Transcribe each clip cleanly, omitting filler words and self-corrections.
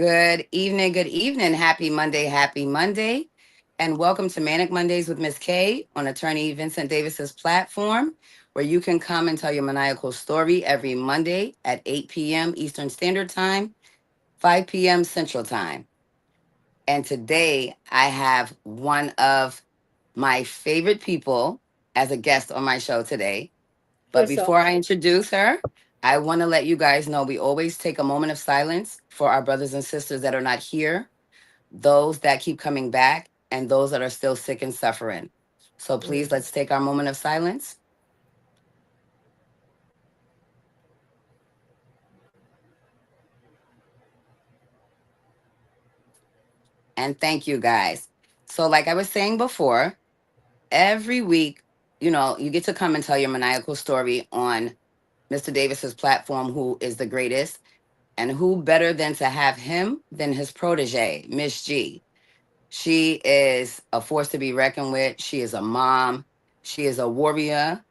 Good evening. Happy Monday, happy Monday. And welcome to Manic Mondays with Miss K on Attorney Vincent Davis's platform, where you can come and tell your maniacal story every Monday at 8 p.m. Eastern Standard Time, 5 p.m. Central Time. And today I have one of my favorite people as a guest on my show today. But Yourself. before I introduce her, I want to let you guys know we always take a moment of silence for our brothers and sisters that are not here, those that keep coming back, and those that are still sick and suffering. So please, let's take our moment of silence and thank you guys. So, like I was saying before, every week, you get to come and tell your maniacal story on Mr. Davis's platform, who is the greatest. And who better than to have him than his protege, Miss G? She is a force to be reckoned with. She is a mom. She is a warrior.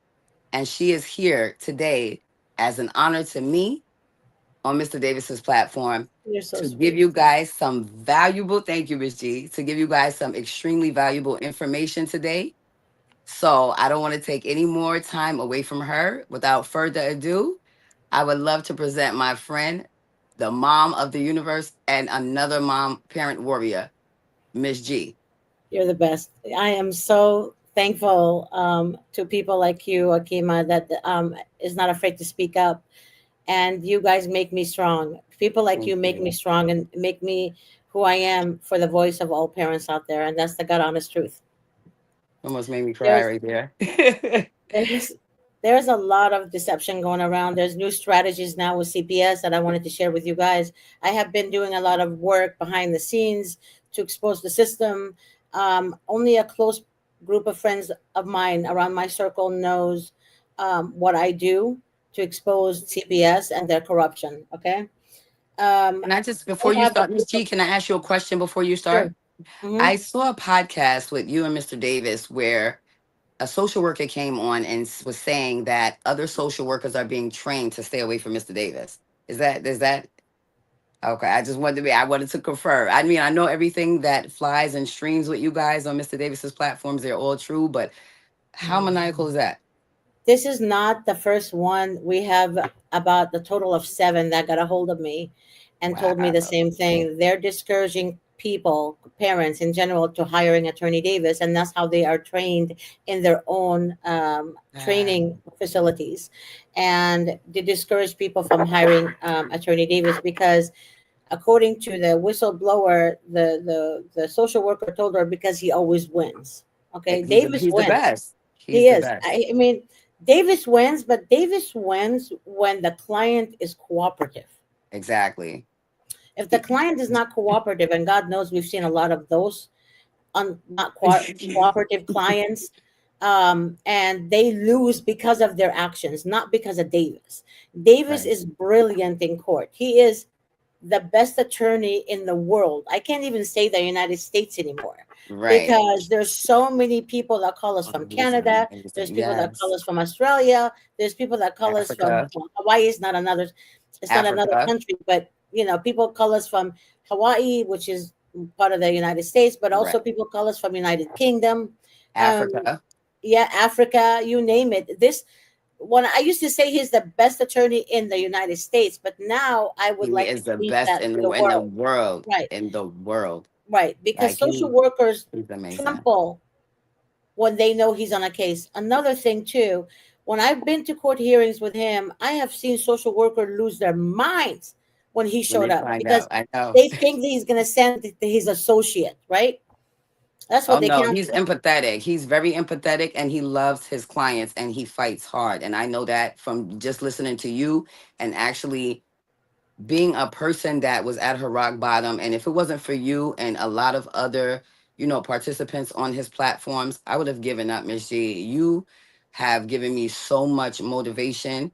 And she is here today as an honor to me on Mr. Davis's platform You're so to give sweet. you guys some valuable, thank you, Miss G, to give you guys some extremely valuable information today. So I don't want to take any more time away from her. Without further ado, I would love to present my friend, the mom of the universe, and another mom, parent warrior, Miss G. You're the best. I am so thankful to people like you, Akima, that is not afraid to speak up. And you guys make me strong. People like Thank you make me you. strong and make me who I am for the voice of all parents out there. And that's the God honest truth. Almost made me cry There's right there. there's there's a lot of deception going around. There's new strategies now with CPS that I wanted to share with you guys. I have been doing a lot of work behind the scenes to expose the system. Only a close group of friends of mine around my circle knows what I do to expose CPS and their corruption. Okay. And I just, I before you have a start, Miss group of G, can I ask you a question before you sure. start? Hmm. I saw a podcast with you and Mr. Davis where a social worker came on and was saying that other social workers are being trained to stay away from Mr. Davis. Is that okay? I wanted to confirm. I mean, I know everything that flies and streams with you guys on Mr. Davis's platforms, they're all true, but how maniacal is that? This is not the first one. We have about the total of seven that got a hold of me and told me the Wow. same thing. They're discouraging people, parents in general, to hiring Attorney Davis, and that's how they are trained in their own training facilities. And they discourage people from hiring Attorney Davis because, according to the whistleblower, the social worker told her because he always wins. Okay, Davis He's the wins. best. He's He the is. best. I mean, Davis wins, but Davis wins when the client is cooperative. Exactly. If the client is not cooperative, and God knows we've seen a lot of those not cooperative clients, and they lose because of their actions, not because of Davis. Davis Right. is brilliant in court. He is the best attorney in the world. I can't even say the United States anymore Right. because there's so many people that call us Oh, from he's amazing. Canada. There's people that call Yes. us from Australia. There's people that call us from, Africa. well, Hawaii is not another, it's not another Africa. country, but people call us from Hawaii, which is part of the United States, but Right. also people call us from United Kingdom. Um, Africa. yeah, Africa, you name it. This when I used to say he's the best attorney in the United States, but now I would He like to is the change best that to the in the world. world. Right, In the world. right. Because Like social workers he's amazing. tremble when they know he's on a case. Another thing too, when I've been to court hearings with him, I have seen social workers lose their minds when he When showed they up find because out. I know. they think that he's going to send his associate, right? That's Oh what they no, count. he's empathetic. He's very empathetic and he loves his clients and he fights hard. And I know that from just listening to you and actually being a person that was at her rock bottom. And if it wasn't for you and a lot of other, participants on his platforms, I would have given up, Miss G. You have given me so much motivation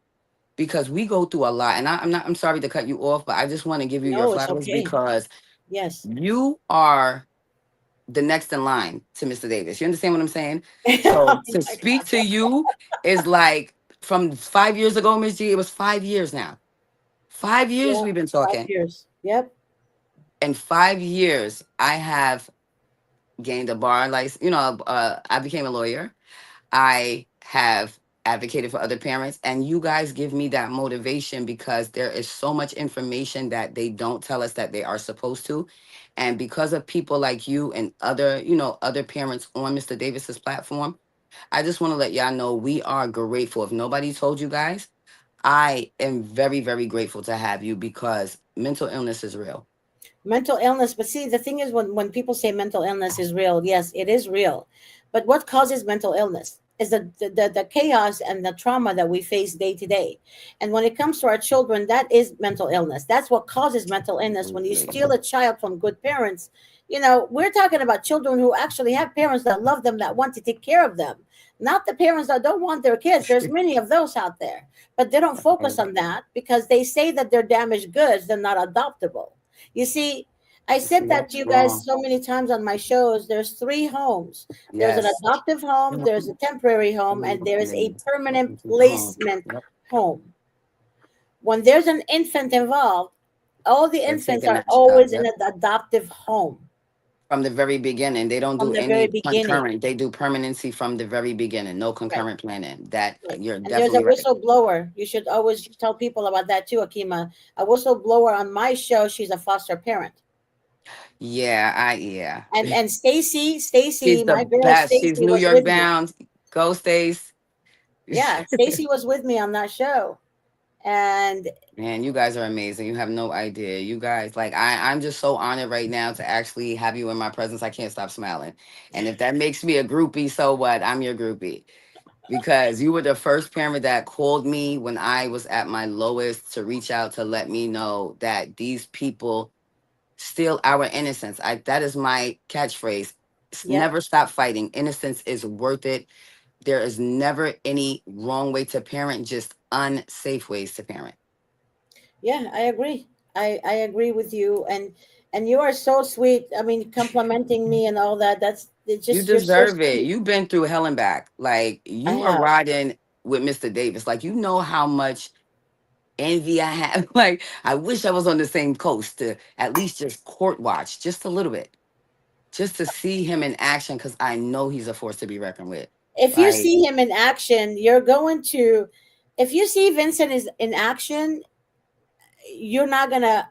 because we go through a lot. And I'm sorry to cut you off, but I just want to give you your No, it's flowers okay. because Yes. you are the next in line to Mr. Davis. You understand what I'm saying? Oh So to my speak God. to you is like from 5 years ago, Miss G, it was 5 years now. 5 years Yeah, we've been five talking. years. Yep. in 5 years, I have gained a bar license. I became a lawyer. I have advocated for other parents, and you guys give me that motivation because there is so much information that they don't tell us that they are supposed to. And because of people like you and other parents on Mr. Davis's platform, I just want to let y'all know we are grateful. If nobody told you guys, I am very, very grateful to have you because mental illness is real. Mental illness, but see, the thing is, when people say mental illness is real, yes, it is real, but what causes mental illness is the chaos and the trauma that we face day to day. And when it comes to our children, that is mental illness. That's what causes mental illness. When you Absolutely. steal a child from good parents, we're talking about children who actually have parents that love them, that want to take care of them, not the parents that don't want their kids. There's many of those out there, but they don't focus on that because they say that they're damaged goods, they're not adoptable. You see, I said See, that to that's you guys wrong. so many times on my shows. There's three homes. There's an Yes. adoptive home, there's a temporary home, and there's a permanent placement Yep. home. When there's an infant involved, all the They're infants taking are that child. always in Yep. an adoptive home From the very beginning. They don't from do the very any beginning. concurrent. They do permanency from the very beginning. No Right. concurrent planning. That Right. you're And there's a definitely right. whistleblower. You should always tell people about that too, Akima. A whistleblower on my show, she's a foster parent. Yeah. And Stacy, She's the my girl best. She's Stacy New was York with me. bound. Go Stace. Yeah, Stacy was with me on that show. And Man, you guys are amazing. You have no idea. You guys, like, I'm just so honored right now to actually have you in my presence. I can't stop smiling. And if that makes me a groupie, so what? I'm your groupie. Because you were the first parent that called me when I was at my lowest to reach out to let me know that these people steal our innocence. That is my catchphrase. yep, Never stop fighting. Innocence is worth it. There is never any wrong way to parent, just unsafe ways to parent. yeah, I agree. I agree with you, and you are so sweet. I mean, complimenting me and all that. That's it's You just you're so deserve it. sweet. You've been through hell and back. Like I you are have. riding with Mr. Davis. Like you know how much envy I have. Like I wish I was on the same coast to at least just court watch just a little bit, just to see him in action because I know he's a force to be reckoned with. If you Like see him in action, you're going to. If you see Vincent is in action, you're not gonna.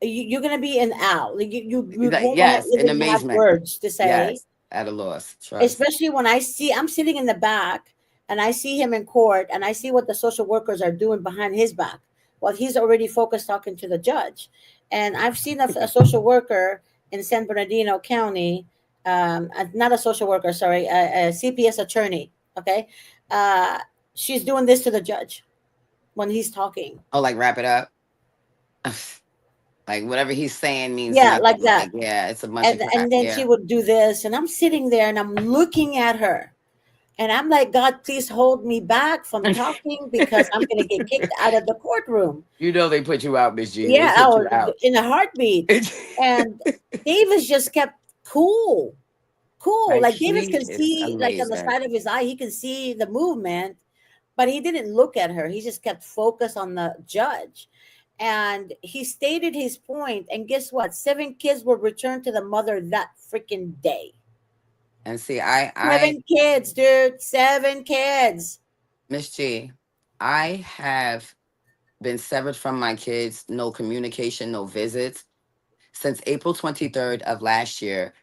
You're gonna be an owl. You won't yes, in even have amazement. words to say, Yes, at a loss. Trust. especially when I'm sitting in the back and I see him in court and I see what the social workers are doing behind his back while he's already focused talking to the judge. And I've seen a social worker in San Bernardino County, not a social worker, sorry, a CPS attorney. Okay, uh, she's doing this to the judge when he's talking. Oh, like wrap it up. Like whatever he's saying means Yeah, like nothing. that. Like yeah, it's a bunch of And crap. then she Yeah. would do this, and I'm sitting there and I'm looking at her. And I'm like, God, please hold me back from talking because I'm going to get kicked out of the courtroom. You know they put you out, Miss G. They Yeah, put you out. in a heartbeat. And Davis just kept cool, cool. Like Like Davis he can is see, like on the amazing. side of his eye, he can see the movement, but he didn't look at her. He just kept focused on the judge. And he stated his point. And guess what? 7 kids were returned to the mother that freaking day. And see, I 7 kids, dude. 7 kids. Miss G, I have been severed from my kids, no communication, no visits since April 23rd of last year,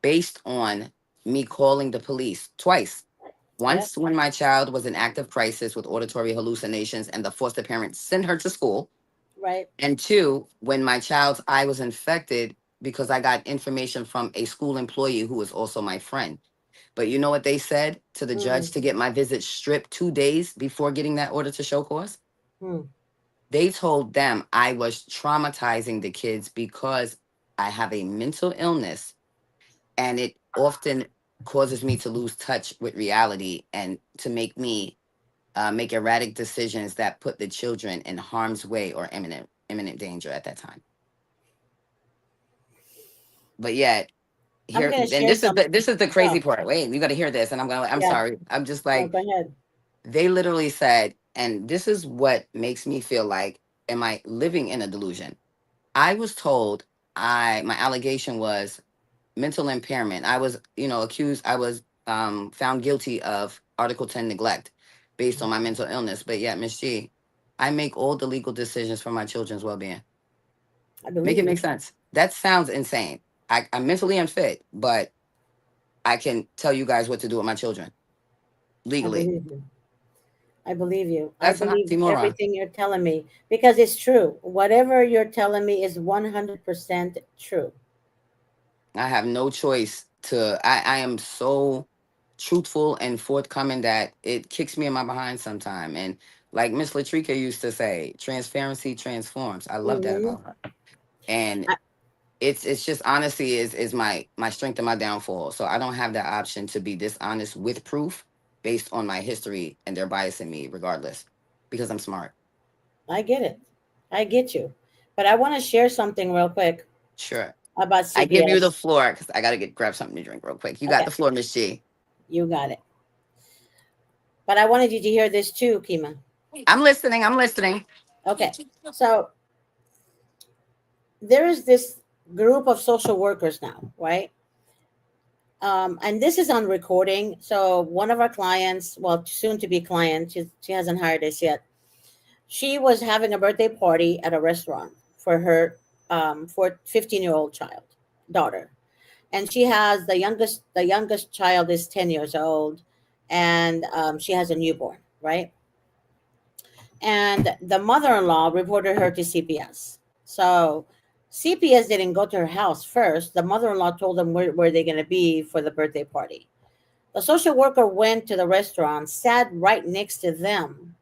based on me calling the police twice. Yep. Once when my child was in active crisis with auditory hallucinations and the foster parent sent her to school. Right. And two, when my child's eye was infected because I got information from a school employee who was also my friend. But you know what they said to the judge Mm, to get my visit stripped 2 days before getting that order to show cause? mm. They told them I was traumatizing the kids because I have a mental illness and it often causes me to lose touch with reality and to make me make erratic decisions that put the children in harm's way or imminent danger at that time. But yet I'm here, gonna and share something. this is the crazy Oh, part. Wait, you got to hear this, and I'm yeah. sorry. I'm just No, like go ahead. they literally said, and this is what makes me feel like, am I living in a delusion? I was told my allegation was mental impairment. I was, accused. I was found guilty of Article 10 neglect based on my mental illness. But yet, Miss G, I make all the legal decisions for my children's well being. I Make believe it you. make sense. That sounds insane. I'm mentally unfit, but I can tell you guys what to do with my children I legally. believe you. I believe you. I That's an believe oxymoron. everything you're telling me because it's true. Whatever you're telling me is 100% true. I have no choice to. I am so truthful and forthcoming that it kicks me in my behind sometime. And like Miss Latrika used to say, transparency transforms. I love that Hmm. about her. And it's just honesty is my strength and my downfall. So I don't have that option to be dishonest with proof based on my history and their bias in me, regardless, because I'm smart. I get it. I get you. But I want to share something real quick Sure. about I give you the CPS. floor because I got to get grab something to drink real quick. You got Okay, the floor, Miss G. you got it. But I wanted you to hear this too, Kima. I'm listening. I'm listening. Okay, so there is this group of social workers now, right? And this is on recording. So one of our clients, well, soon to be client, she hasn't hired us yet. She was having a birthday party at a restaurant for her for 15-year-old child daughter, and she has the youngest child is 10 years old, and she has a newborn, right? And the mother-in-law reported her to CPS. So CPS didn't go to her house first. The mother-in-law told them where they're going to be for the birthday party. The social worker went to the restaurant, sat right next to them,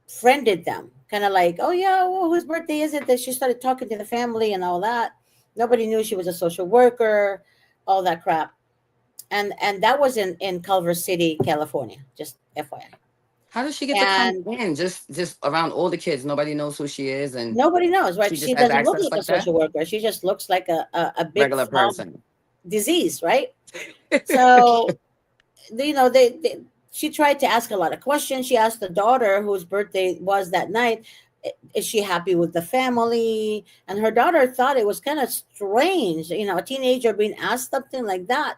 friended them, kind of like, oh yeah, well, whose birthday is it? That she started talking to the family and all that. Nobody knew she was a social worker, all that crap. And that was in Culver City, California, just FYI. How does she get to come And in? Just around all the kids. Nobody knows who she is, and nobody knows, right? she just She has doesn't look access like a like that. social worker. She just looks like a big Regular frog person. disease, right? So they she tried to ask a lot of questions. She asked the daughter whose birthday was that night, is she happy with the family? And her daughter thought it was kind of strange, a teenager being asked something like that.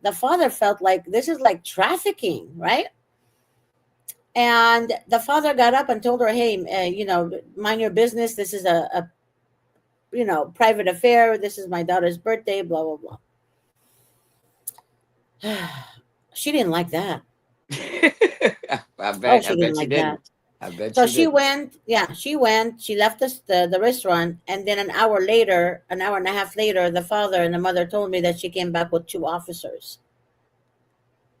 The father felt like this is like trafficking, right? And the father got up and told her, hey, mind your business. This is a private affair. This is my daughter's birthday, blah blah blah. She didn't like that. I Oh, bet. I she didn't bet she like that. didn't. I bet So she she didn't. went, yeah, she left us the restaurant, and then an hour and a half later, the father and the mother told me that she came back with two officers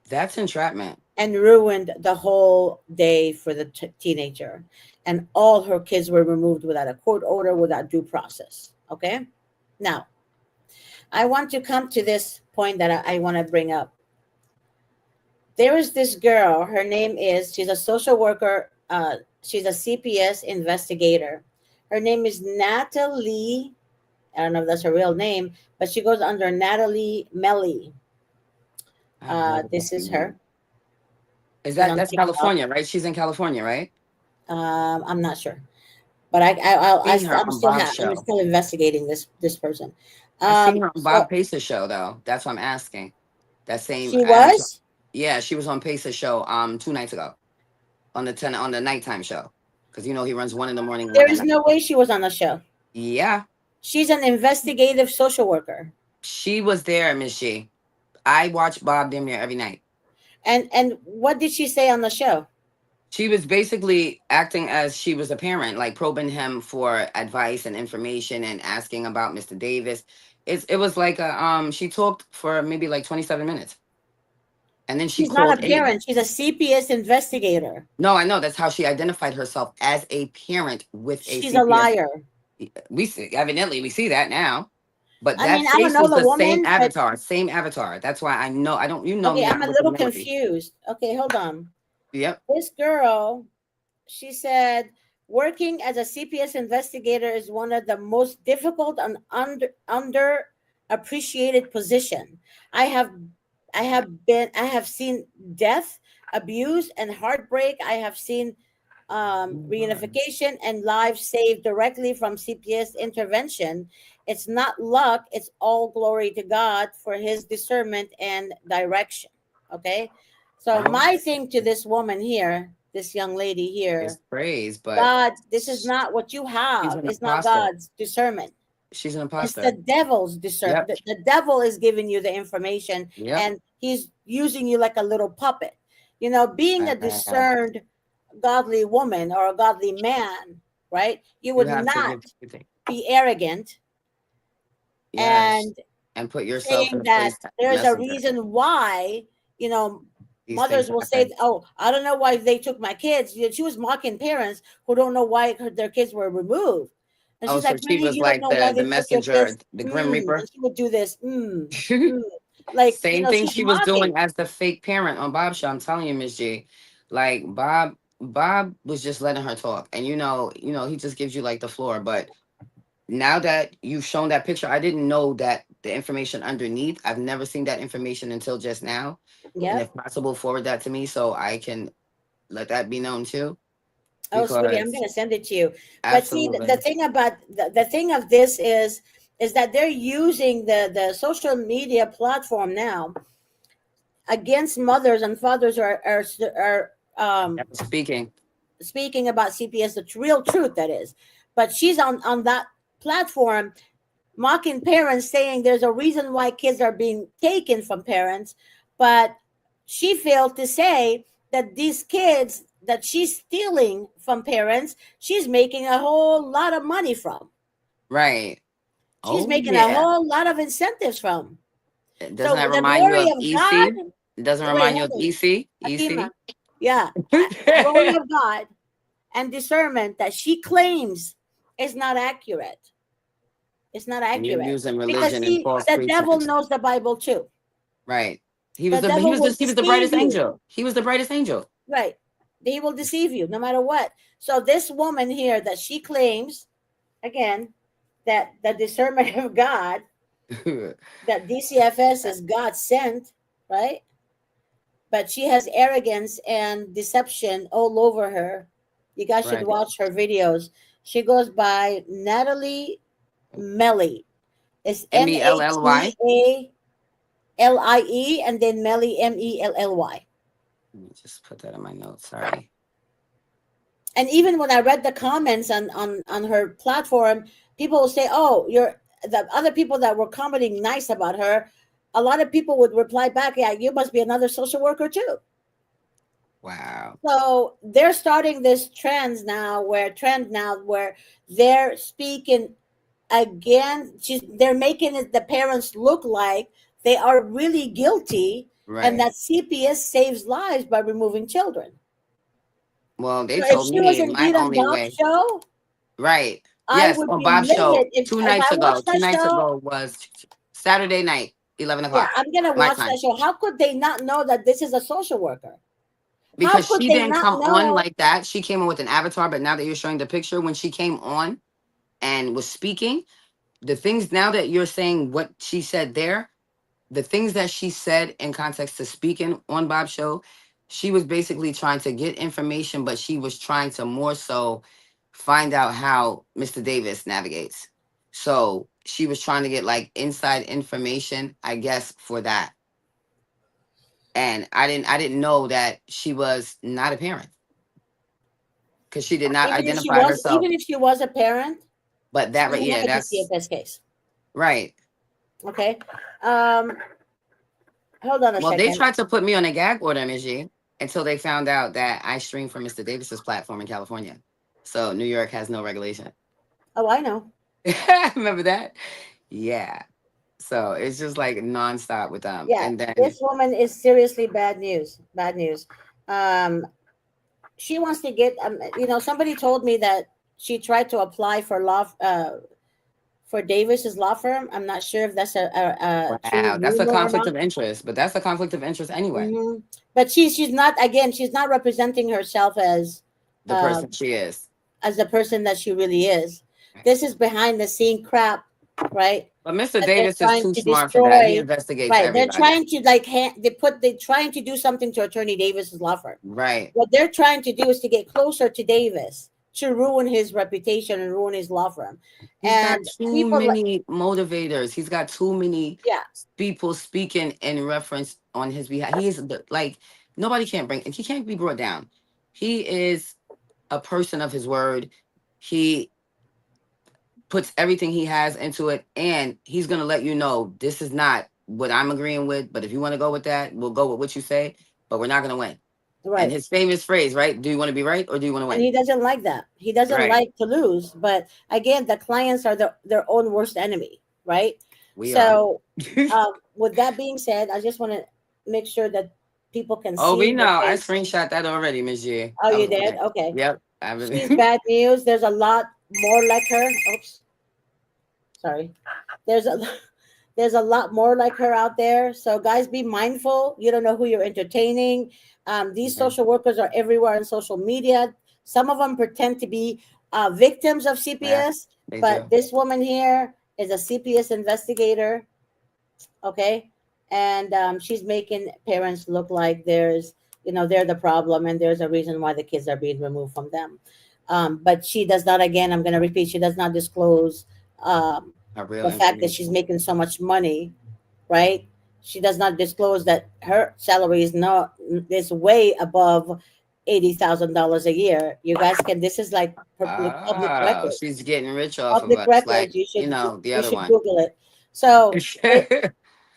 That's entrapment. and ruined the whole day for the teenager. And all her kids were removed without a court order, without due process. Okay? Now, I want to come to this point that I want to bring up. There is this girl, her name is, she's a social worker, she's a CPS investigator. Her name is Natalie. I don't know if that's her real name, but she goes under Natalie Melly. I've heard of This that is her. name. Is She's that on that's TikTok. California, right? She's in California, right? I'm not sure, but Seen her on Bob's I'm show. still investigating this person. I seen her on So Bob Pace's show though. That's what I'm asking. That same she amateur. was. Yeah, she was on Pace's show 2 nights ago on the nighttime show. Because he runs one in the morning, one There at is night. no way she was on the show. Yeah. She's an investigative social worker. She was there, Miss G. I watch Bob damn near every night. And what did she say on the show? She was basically acting as she was a parent, like probing him for advice and information and asking about Mr. Davis. It was like she talked for maybe like 27 minutes. And then she She's not called a aid. parent. She's a CPS investigator. No, I know that's how she identified herself as a parent with a She's a CPS. liar. We see evidently we see that now. But I that mean, I don't face know was the the same woman, but avatar, same avatar. That's why I know I don't you know okay, me, I'm I'm a with the little memory. confused. Okay, hold on. Yep. This girl, she said, working as a CPS investigator is one of the most difficult and under appreciated position. I have I have seen death, abuse, and heartbreak. I have seen Mhm. reunification and lives saved directly from CPS intervention. It's not luck, it's all glory to God for his discernment and direction. Okay. So, Well, my thing to this woman here, this young lady it's here, praise, but God, this is not what you she's have. an It's not imposter. God's discernment. She's an It's the imposter. devil's discern. Yep. The devil is giving you the information, Yep. and he's using you like a little puppet. You know, being a Uh, discerned, godly woman or a godly man, right? You you would have to not give everything. be arrogant Yes. and And put yourself in saying a that place as a there's a messenger. reason why, you know, These things mothers will say, happen. oh, I don't know why they took my kids. You know, she was mocking parents who don't know why their kids were removed. And Oh, she's so like, she Randy, was you don't like know why the they took your kids. messenger, the Grim And Reaper. she would do this. Mm. Like, you Same know, thing she's she was doing mocking. as the fake parent on Bob's show. I'm telling you, Miss G. Like Bob was just letting her talk. And he just gives you like the floor. But now that you've shown that picture, I didn't know that the information underneath. I've never seen that information until just now. And Yep. if possible, forward that to me so I can let that be known too. Oh, sweetie, I'm Because gonna send it to you. But see, the absolutely. thing about the thing of this is that they're using the social media platform now against mothers and fathers who are Speaking. speaking about CPS, the real truth that is. But she's on that platform mocking parents, saying there's a reason why kids are being taken from parents, but she failed to say that these kids that she's stealing from parents, she's making a whole lot of money from. Right. She's Oh making a yeah. whole lot of incentives from. Doesn't So that the remind you glory of of God, EC? Doesn't wait, remind you hold of on, EC? Akima, EC? yeah, glory of God and discernment that she claims is not accurate. It's not And you're accurate using because religion and see, false the devil pretense. knows the Bible too. Right. He was The the he devil was will the he was the deceive brightest you, angel. He was the brightest angel. right? He will deceive you no matter what. So this woman here that she claims again that the discernment of God, that DCFS is God sent, right? But she has arrogance and deception all over her. You guys should Right. watch her videos. She goes by Natalie Melly. It's MELLY. Matallie and then Melly Melly. Let me just put that in my notes. Sorry. And even when I read the comments on her platform, people will say, "Oh, you're the other people that were commenting nice about her." A lot of people would reply back, "Yeah, you must be another social worker too." Wow. So they're starting this trend now where they're speaking again. They're making it the parents look like they are really guilty, and Right. that CPS saves lives by removing children. Well, they So if told she was me my indeed on only Bob's way. show, Right. I Yes, would on be Bob's show livid two if nights I ago. watched Two that nights show. ago was Saturday night, 11 Yeah, o'clock, I'm gonna my watch that time. show. How could they not know that this is a social worker? How Because could she they didn't not come on know? like that. She came on with an avatar, but now that you're showing the picture, when she came on and was speaking, the things now that you're saying what she said there, the things that she said in context to speaking on Bob's show, she was basically trying to get information, but she was trying to more so find out how Mr. Davis navigates. So she was trying to get like inside information, I guess, for that. And I didn't know that she was not a parent because she did not identify herself. Even if she was a parent, But that right, she's not yeah, a that's DCFS case. right. Okay. Um, hold on a Well, they second. tried to put me on a gag order, Miss, until they found out that I stream from Mr. Davis's platform in California. So New York has no regulation. Oh, I know. Remember that? Yeah. So it's just like nonstop with them. Yeah, And then this woman is seriously bad news. Bad news. Um, she wants to get. Somebody told me that she tried to apply for for Davis's law firm. I'm not sure if that's a true wow, that's a rumor or conflict not. of interest, but that's a conflict of interest anyway. But she's not, again. She's not representing herself The uh, person she is. as the person that she really is. Right. This is behind the scene crap, right? But Mr. that they're Davis is trying too to smart for that. He destroy. investigates Right, they're everybody. trying to like they're trying to do something to Attorney Davis's law firm. Right. What they're trying to do is to get closer to Davis to ruin his reputation and ruin his law firm. He's got And too people like, many motivators. He's got too many yeah, people speaking in reference on his behalf. He is like nobody can't bring. He can't be brought down. He is a person of his word. He puts everything he has into it, and he's gonna let you know this is not what I'm agreeing with. But if you want to go with that, we'll go with what you say. But we're not gonna win. And right. his famous phrase, right? Do you want to be right or do you want to And win? he doesn't like that. He doesn't Right. like to lose. But again, the clients are their own worst enemy, right? We are. So, with that being said, I just want to make sure that people can Oh, we see know. the I page. screenshot that already, Miss G. Oh, I you was did? like, Okay. yep. I really. She's bad news. There's a lot more like her. Oops, sorry. There's a there's a lot more like her out there. So guys, be mindful. You don't know who you're entertaining. These Mhm. social workers are everywhere on social media. Some of them pretend to be victims of Yeah, CPS, they but do. this woman here is a CPS investigator. Okay, and she's making parents look like they're the problem, and there's a reason why the kids are being removed from them. But she does not. Again, I'm going to repeat. She does not disclose um, A real the fact that she's information. making so much money, right? She does not disclose that her salary is way above $80,000 a year. You guys can. This is like public Oh, record. she's getting rich off of Public us. records. Like, you know, the You other should one. Google it. So It's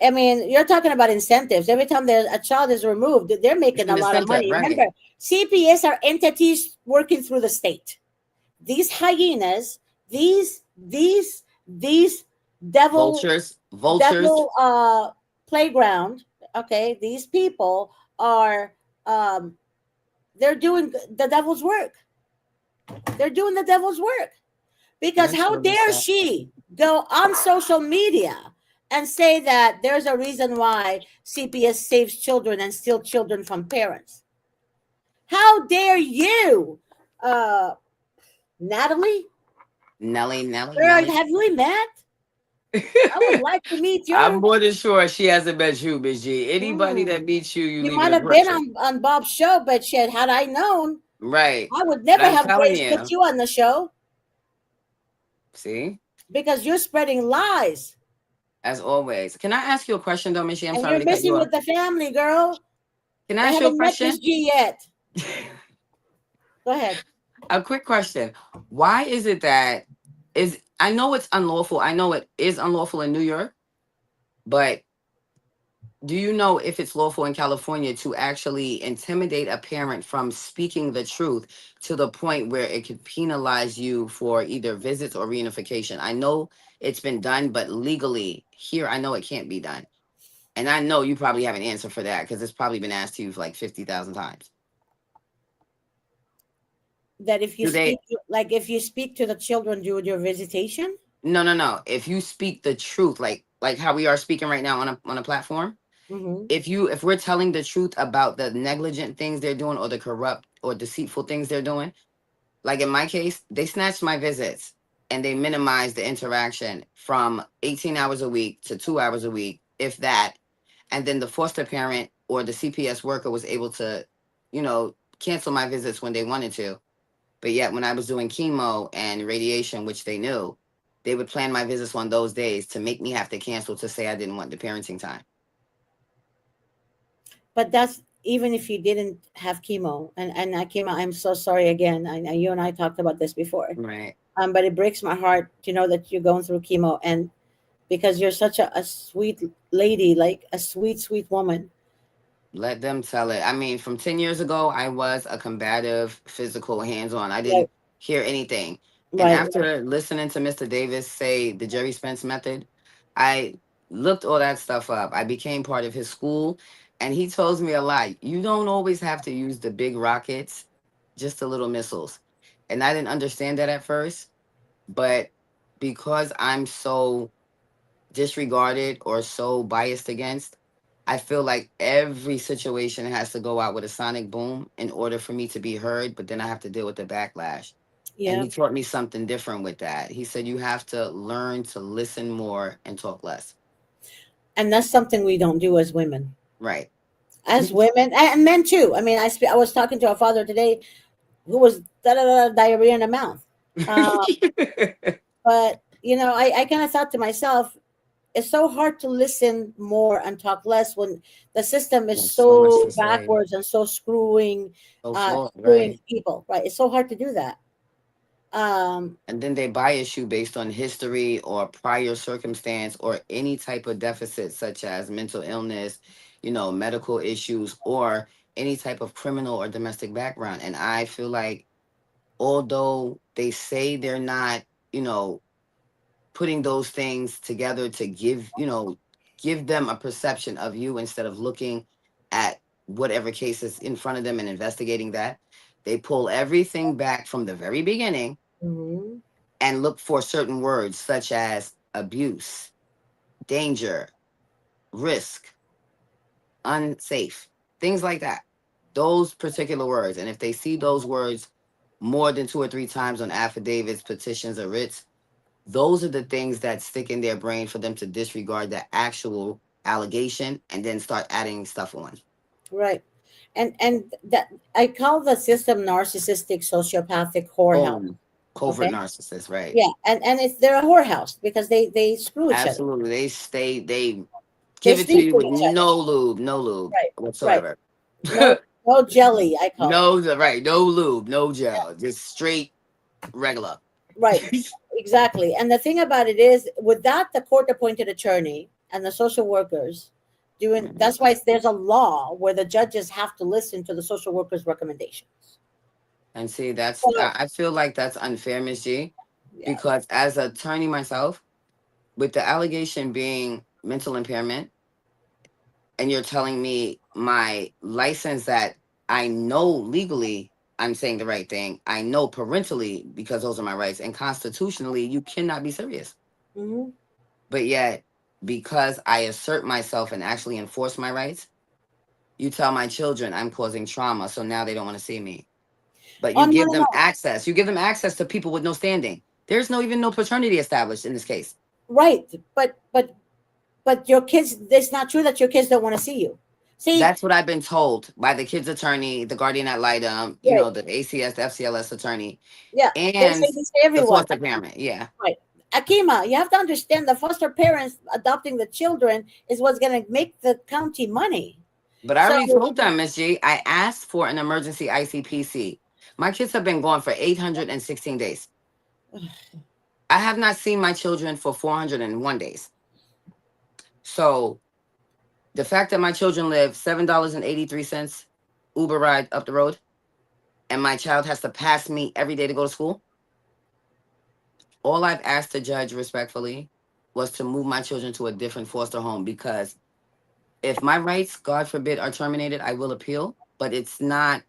I mean, you're talking about incentives. Every time there's a child is removed, they're making an a lot of incentive, money. right? Remember, CPS are entities working through the state. These hyenas, these devil Vultures, vultures. devil playground. Okay, these people are um, they're doing the devil's work. They're doing the devil's work. Because That's how really dare sad. she go on social media and say that there's a reason why CPS saves children and steal children from parents? How dare you, uh, Natalie? Nelly, Nelly, Girl, Nelly. have we met? I would like to meet I'm you. more than sure she hasn't met you, Miss G. Anybody that Hmm. meets you, you You leave an might have been impression. on Bob's show, but shit, had I known, Right. I would And never I'm have telling graced put you, you on the show see, because you're spreading lies as always. Can I ask you a question though, Miss G? I'm and sorry you're to cut you messing off. with the family, girl. Can I They ask you a haven't met Miss question? G yet. Go ahead. A quick question. Why is it that is I know it's unlawful. I know it is unlawful in New York, but do you know if it's lawful in California to actually intimidate a parent from speaking the truth to the point where it could penalize you for either visits or reunification? I know it's been done, but legally here, I know it can't be done. And I know you probably have an answer for that because it's probably been asked to you for like 50,000 times. That if you Do they? like if you speak to the children during your visitation. No, no, no. If you speak the truth, like how we are speaking right now on a platform, Hmm. if we're telling the truth about the negligent things they're doing or the corrupt or deceitful things they're doing, like in my case, they snatched my visits and they minimized the interaction from 18 hours a week to 2 hours a week, if that. And then the foster parent or the CPS worker was able to, cancel my visits when they wanted to. But yet, when I was doing chemo and radiation, which they knew, they would plan my visits on those days to make me have to cancel to say I didn't want the parenting time. But that's even if you didn't have chemo and I came out. I'm so sorry again. You and I talked about this before. Right. But it breaks my heart to know that you're going through chemo and because you're such a sweet lady, like a sweet woman. Let them tell it. I mean, from 10 years ago, I was a combative, physical, hands on. I Right, didn't hear anything. And right, right. after listening to Mr. Davis say the Jerry Spence method, I looked all that stuff up. I became part of his school. And he tells me a lot. You don't always have to use the big rockets, just the little missiles. And I didn't understand that at first. But because I'm so disregarded or so biased against, I feel like every situation has to go out with a sonic boom in order for me to be heard, but then I have to deal with the backlash. And Yeah. he taught me something different with that. He said, you have to learn to listen more and talk less. And that's something we don't do as women. Right. As women and men too. I mean, I was talking to a father today who was diarrhea in the mouth. But I kind of thought to myself, it's so hard to listen more and talk less when the system is There's so much to so say. backwards and so So flawed, screwing right? people, right? It's so hard to do that. um And then they bias you based on history or prior circumstance or any type of deficit, such as mental illness, medical issues, or any type of criminal or domestic background. And I feel like, although they say they're not, you know, putting those things together to give them a perception of you instead of looking at whatever case is in front of them and investigating that, they pull everything back from the very beginning mhm. and look for certain words such as abuse, danger, risk, unsafe, things like that. Those particular words. And if they see those words more than two or three times on affidavits, petitions, or writs, those are the things that stick in their brain for them to disregard the actual allegation and then start adding stuff on. Right. And that I call the system narcissistic sociopathic whorehouse. Boom. Covert Okay. narcissist, right? Yeah, and it's they're a whorehouse because they screw each other. Absolutely. They They give it to sleep you with with each other. no lube Right. Right. whatsoever. No, no jelly, I call it. No, right. No lube, no gel, just straight regular. Right. Exactly. And the thing about it is, with that, the court appointed attorney and the social workers doing Mhm. that's why there's a law where the judges have to listen to the social workers' recommendations. And see, So, I feel like that's unfair, Miss G, yeah. because as an attorney myself, with the allegation being mental impairment, and you're telling me my license that I know legally I'm saying the right thing, I know parentally because those are my rights, and constitutionally you cannot be serious. Hmm. But yet, because I assert myself and actually enforce my rights, you tell my children I'm causing trauma, so now they don't want to see me. But Oh you no, give no, them no. access. You give them access to people with no standing. There's no even no paternity established in this case. Right. But your kids. It's not true that your kids don't want to see you. See. That's what I've been told by the kid's attorney, the guardian ad litem, Right. the ACS, the FCLS attorney, Yeah. and They say the everyone. foster parent. Yeah. Right. Akima, you have to understand the foster parents adopting the children is what's going to make the county money. But I So, already told them, Miss G, I asked for an emergency ICPC. My kids have been gone for 816 days. I have not seen my children for 401 days. So the fact that my children live $7.83 Uber ride up the road, and my child has to pass me every day to go to school, all I've asked the judge respectfully was to move my children to a different foster home, because if my rights, God forbid, are terminated, I will appeal, but it's not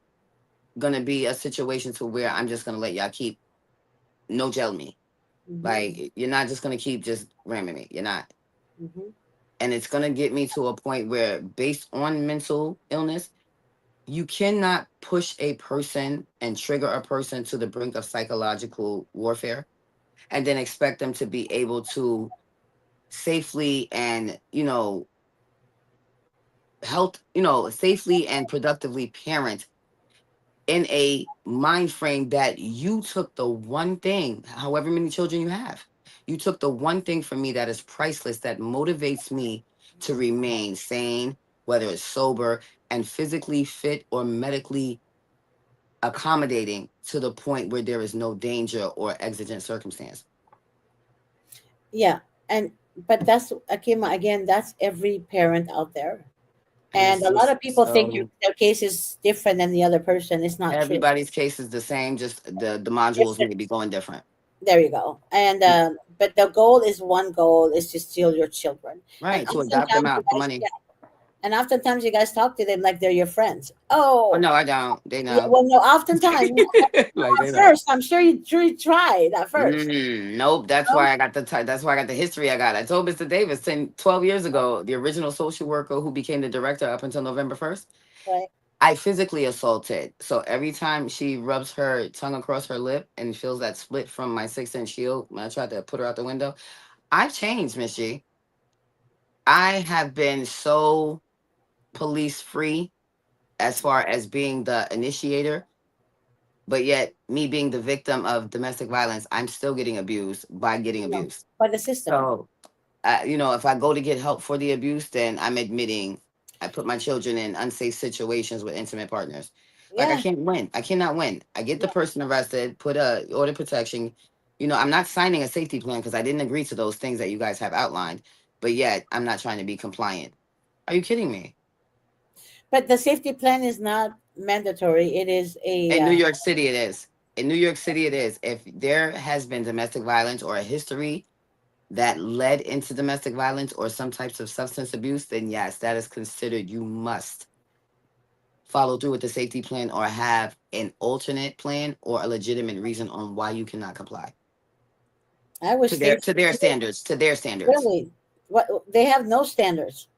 going to be a situation to where I'm just going to let y'all keep no gel me. mhm, Like, you're not just going to keep just ramming me. You're not. mhm. And it's going to get me to a point where, based on mental illness, you cannot push a person and trigger a person to the brink of psychological warfare and then expect them to be able to safely and safely and productively parent in a mind frame that you took the one thing, however many children you have, you took the one thing from me that is priceless, that motivates me to remain sane, whether it's sober and physically fit or medically accommodating, to the point where there is no danger or exigent circumstance. Yeah, and but that's Akima again. That's every parent out there, And and it's a lot just of people think so, their case is different than the other person. It's not true. everybody's case is the same, just the modules Different. may be going different. There you go. And but the goal is one goal is to steal your children. And Right, to adopt them oftentimes you out for guys, money. yeah, and oftentimes you guys talk to them like they're your friends. Oh Oh, no, I don't. They yeah. know. Well, no. Oftentimes, Like, at they know. first, I'm sure you tried at first. Nope. That's No? why I got that's why I got the history I got. I told Mr. Davis 10, 12 years ago, the original social worker who became the director up until November 1st. Right. I physically assaulted. So every time she rubs her tongue across her lip and feels that split from my 6-inch shield when I tried to put her out the window, I've changed, Miss G. I have been so police free as far as being the initiator, but yet me being the victim of domestic violence, I'm still getting abused by getting No, abused. by the system. So, if I go to get help for the abuse, then I'm admitting I put my children in unsafe situations with intimate partners. Like I Yeah. can't win. I cannot win. I get the person arrested, put a order protection. I'm not signing a safety plan because I didn't agree to those things that you guys have outlined. But yet I'm not trying to be compliant. Are you kidding me? But the safety plan is not mandatory. It is a In New York City, it is. In New York City, it is. If there has been domestic violence or a history that led into domestic violence or some types of substance abuse, then yes, that is considered you must follow through with the safety plan or have an alternate plan or a legitimate reason on why you cannot comply I wish to their states to their standards, to their standards. really what they have no standards.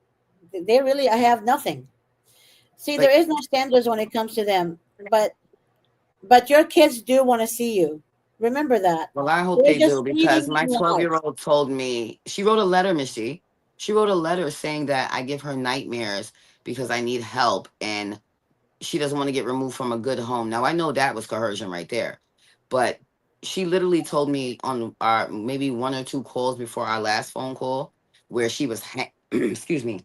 They really I have nothing. See, there But is no standards when it comes to them. But your kids do want to see you. Remember that. well, I hope They're they do just because feeding my you 12-year out. old told me she wrote a letter, Miss G. She wrote a letter saying that I give her nightmares because I need help and she doesn't want to get removed from a good home. Now I know that was coercion right there, but she literally told me on our maybe one or two calls before our last phone call where she was excuse me,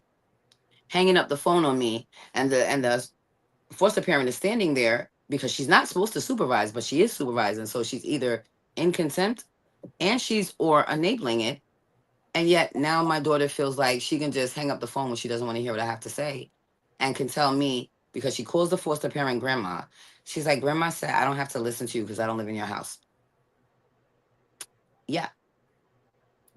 hanging up the phone on me, and the foster parent is standing there because she's not supposed to supervise, but she is supervising, so she's either in contempt and she's or enabling it. And yet now my daughter feels like she can just hang up the phone when she doesn't want to hear what I have to say and can tell me because she calls the foster parent grandma. She's like, Grandma said I don't have to listen to you because I don't live in your house. Yeah.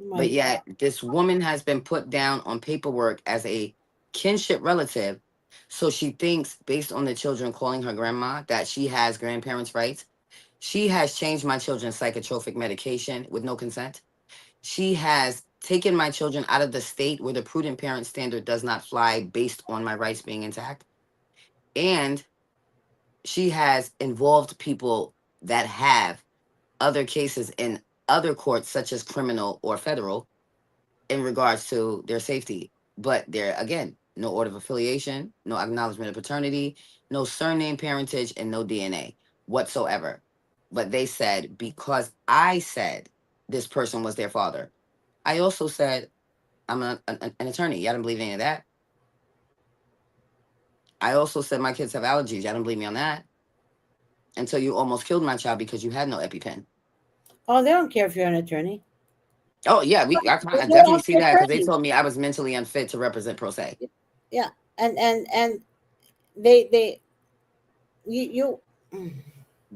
Oh my But God. yet this woman has been put down on paperwork as a kinship relative. So she thinks, based on the children calling her grandma, that she has grandparents' rights. She has changed my children's psychotropic medication with no consent. She has taken my children out of the state where the prudent parent standard does not fly based on my rights being intact. And she has involved people that have other cases in other courts, such as criminal or federal, in regards to their safety. But there, again, no order of affiliation, no acknowledgement of paternity, no surname parentage, and no DNA whatsoever. But they said, because I said this person was their father, I also said I'm an attorney. Y'all don't believe any of that. I also said my kids have allergies. Y'all don't believe me on that. Until you almost killed my child because you had no EpiPen. Oh, they don't care if you're an attorney. Oh yeah, I You're definitely see also that because they attorney. told me I was mentally unfit to represent pro se. Yeah. And they you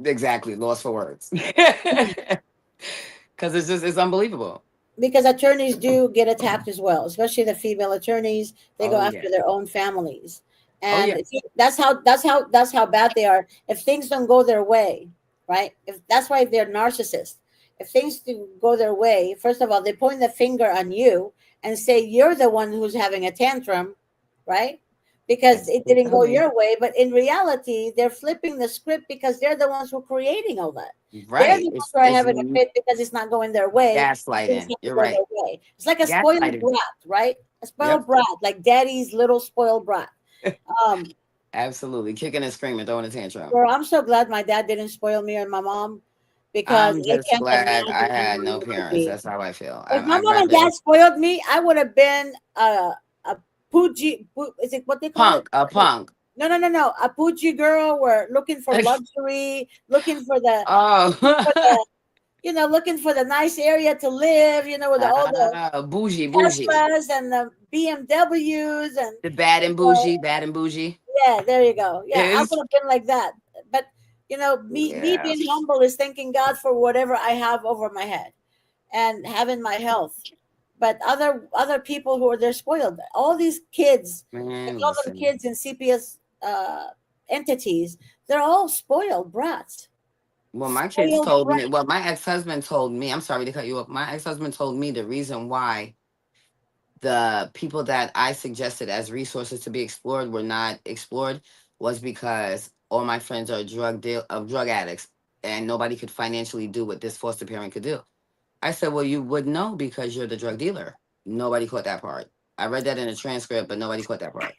Exactly, lost for words. Because it's unbelievable. because attorneys do get attacked as well, especially the female attorneys. They go Oh after yeah. their own families, Oh and yeah. see, that's how bad they are. If things don't go their way, right? If that's why they're narcissists. If things do go their way, first of all, they point the finger on you and say you're the one who's having a tantrum, right? Because That's it what they didn't tell go me. your way, but in reality, they're flipping the script because they're the ones who are creating all that. They're the Right. ones It's who are it's having a fit because it's not going their way. Things gaslighting. have to You're go right. their way. It's like a spoiled Gaslighting. brat, right? A Yep. spoiled brat, like daddy's little spoiled brat. Um, Absolutely. Kicking and screaming, throwing a tantrum. Girl, I'm so glad my dad didn't spoil me and my mom because I'm I just can't glad I imagine how had my no life would parents. be. That's how I feel. If my I'd mom and rather dad spoiled me, I would have been a is it what they call it? punk, a punk. No, no, no, no. A poochie girl. We're looking for luxury, looking for the for Oh, the looking for the nice area to live. With all the bougie, bougie. Teslas and the BMWs and The bad you and know, bougie, bad and bougie. yeah, there you go. Yeah, I Is would have been like that. But me yeah. being humble is thanking God for whatever I have over my head and having my health. But other people who are they're spoiled. All these kids, they Man, call them listen. kids in CPS entities. They're all spoiled brats. Well, my kids Spoiled told me, brats. well, my ex-husband told me, I'm sorry to cut you off. My ex-husband told me the reason why the people that I suggested as resources to be explored were not explored was because all my friends are drug addicts, and nobody could financially do what this foster parent could do. I said, well, you would know because you're the drug dealer. Nobody caught that part. I read that in a transcript, but nobody caught that part.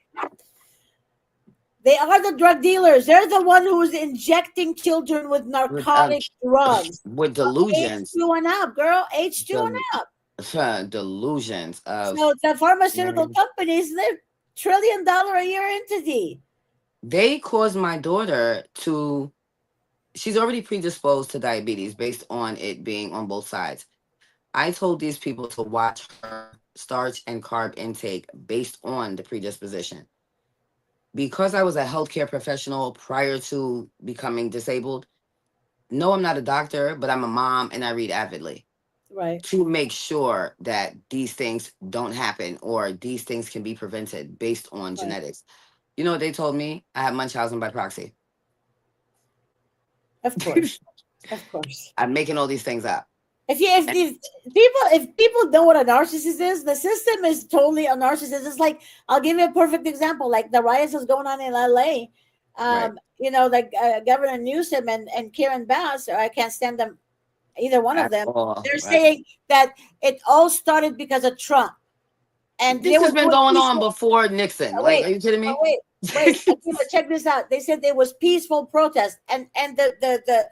They are the drug dealers. They're the one who's injecting children with With narcotic drugs. with Age delusions, 2 and up, girl. Age 2 del- and up. delusions So of, the pharmaceutical man, companies, they're $1 trillion a year entity. they caused my daughter to. She's already predisposed to diabetes based on it being on both sides. I told these people to watch her starch and carb intake based on the predisposition. Because I was a healthcare professional prior to becoming disabled, no, I'm not a doctor, but I'm a mom and I read avidly Right, to make sure that these things don't happen or these things can be prevented based on right. genetics. You know what they told me? I have Munchausen by proxy. Of course. Of course. I'm making all these things up. And If people know what a narcissist is, the system is totally a narcissist. It's like, I'll give you a perfect example, like the riots that's going on in LA. right. Like Governor Newsom and Karen Bass, or I can't stand them, either one of At them. all. They're Right. saying that it all started because of Trump, and they This were has been doing going on peaceful. before Nixon. Like, Wait, are you kidding oh, me? wait. Akiva, check this out. They said there was peaceful protest, and the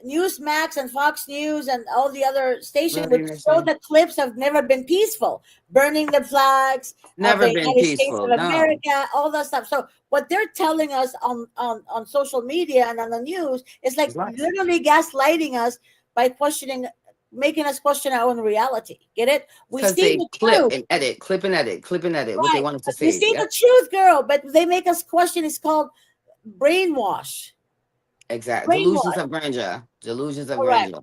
Newsmax and Fox News and all the other stations Really, would show Nixon? the clips have never been peaceful, burning the flags of Never the been United States peaceful. of No. America, all that stuff. So what they're telling us on social media and on the news is It's like lies. literally gaslighting us by making us question our own reality. Get it? We Because see they the truth, clip and edit, clip and edit what they right? wanted to We see. see the Yep. truth, girl, but they make us question. It's called brainwash. Exactly. Delusions Brainwash. of grandeur. Delusions of Correct. grandeur.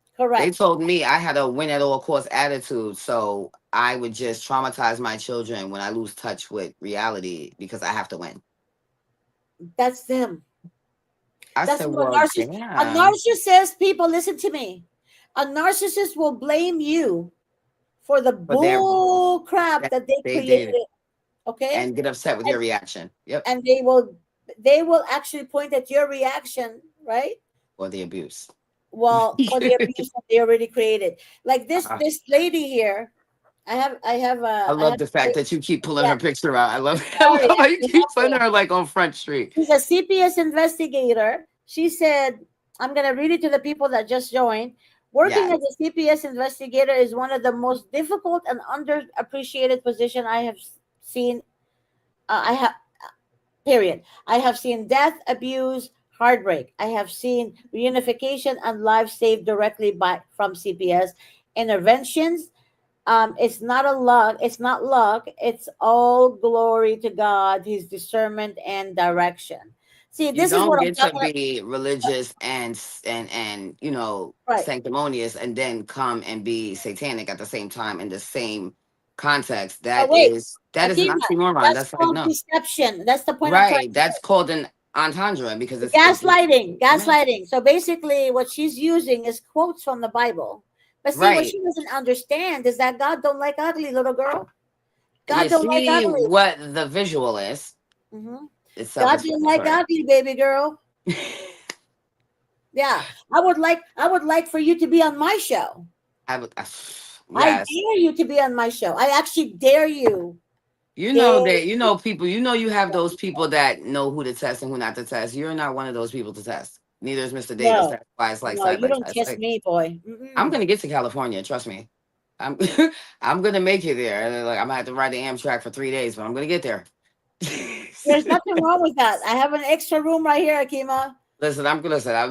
They Correct. told me I had a win at all cost attitude, so I would just traumatize my children when I lose touch with reality because I have to win. That's them. I That's said, what well, a damn. narcissist, people listen to me. A narcissist will blame you for the But they're bull crap that that they they did created. Okay? and get upset with And your reaction. Yep. and they will actually point at your reaction, right? Or the abuse. Well, for the abuse that they already created. Like this Uh, this lady here, I I love have the fact that you keep pulling yeah, her picture out. I love I sorry, love how you you keep have putting to. her like on Front Street. She's a CPS investigator. She said, I'm going to read it to the people that just joined. Working Yes. as a CPS investigator is one of the most difficult and underappreciated position I have seen. I have, period. I have seen death, abuse, heartbreak. I have seen reunification and lives saved directly from CPS interventions. It's not luck. It's all glory to God, His discernment and direction. See, You this is don't what I'm get to talking about. be religious and Right. sanctimonious and then come and be satanic at the same time in the same context. Oh wait, That is an Akima, oxymoron. that's That's like called no. deception. That's the point I'm trying Right. to That's say. called an entendre because it's just Gaslighting, right. gaslighting. So basically, what she's using is quotes from the Bible. But see, what Right. she doesn't understand is that God don't like ugly, little girl. God You don't like see ugly. what the visual is. Hmm. It's God don't like self-explanatory. ugly, baby girl. Yeah, I would like for you to be on my show. I would, I yes. dare you to be on my show. I actually dare you. You Dare know that you you. know people. You know you have those people that know who to test and who not to test. You're not one of those people to test. Neither is Mr. Davis. No, That's why it's like no, side you by don't side. It's test like me, boy. I'm Mm-mm. gonna get to California. Trust me. I'm I'm gonna make it there. And, like I'm gonna have to ride the Amtrak for 3 days, but I'm gonna get there. There's nothing wrong with that. I have an extra room right here, Akima. Listen. I'll